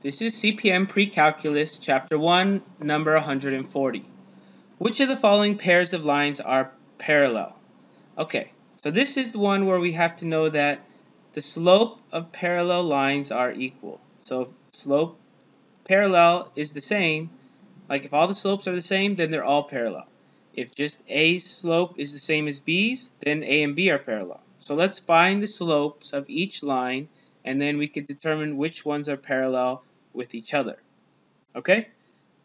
This is CPM Precalculus, Chapter 1, number 140. Which of the following pairs of lines are parallel? Okay, so this is the one where we have to know that the slope of parallel lines are equal. So if slope parallel is the same, like if all the slopes are the same, then they're all parallel. If just A's slope is the same as B's, then A and B are parallel. So let's find the slopes of each line, and then we can determine which ones are parallel with each other. Okay,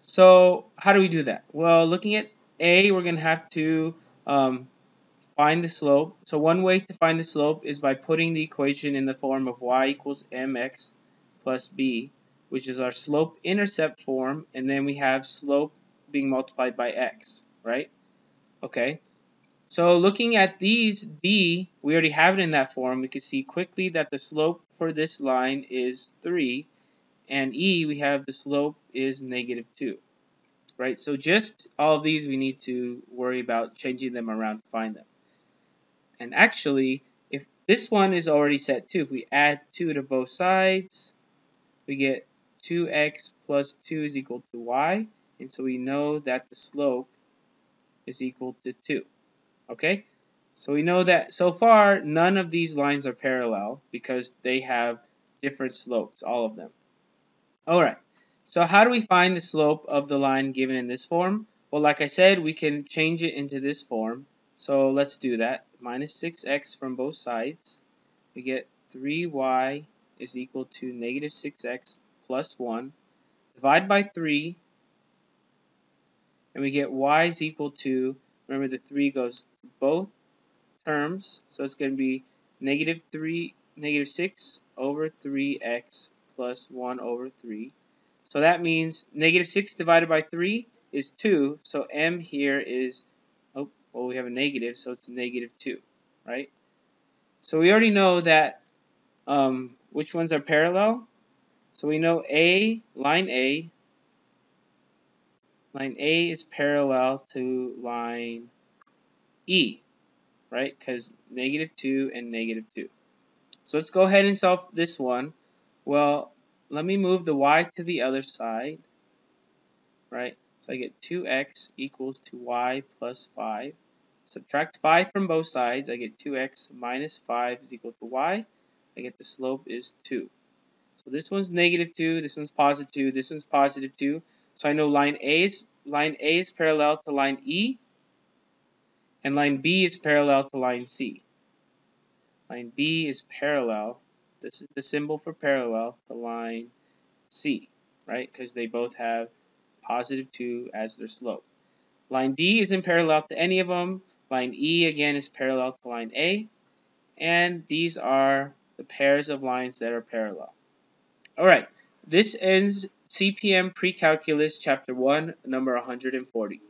so how do we do that? Well, looking at A, we're going to have to find the slope. So one way to find the slope is by putting the equation in the form of y equals mx plus b, which is our slope-intercept form, and then we have slope being multiplied by x, right? Okay, so looking at these, D, we already have it in that form. We can see quickly that the slope for this line is 3, and E, we have the slope is -2, right? So just all of these we need to worry about changing them around to find them. And actually, if this one is already set too, if we add 2 to both sides, we get 2x plus 2 is equal to y, and so we know that the slope is equal to 2. Okay? So we know that so far none of these lines are parallel because they have different slopes, all of them. Alright, so how do we find the slope of the line given in this form? Well, like I said, we can change it into this form. So let's do that. Minus 6x from both sides. We get 3y is equal to negative 6x plus 1. Divide by 3, and we get y is equal to, remember the 3 goes to both terms, so it's going to be negative 6 over 3x plus 1 over 3. So that means negative 6 divided by 3 is 2. So m here is, oh, well, we have a negative, so it's -2, right? So we already know that which ones are parallel. So we know line A is parallel to line E, right? Because -2 and -2. So let's go ahead and solve this one. Well, let me move the y to the other side, right? So I get 2x equals to y plus 5. Subtract 5 from both sides. I get 2x minus 5 is equal to y. I get the slope is 2. So this one's -2, this one's +2, this one's +2. So I know line A is parallel to line E, and line B is parallel to line C. Line B is parallel, this is the symbol for parallel, to line C, right? Because they both have +2 as their slope. Line D isn't parallel to any of them. Line E, again, is parallel to line A. And these are the pairs of lines that are parallel. Alright, this ends CPM Precalculus Chapter 1, number 140.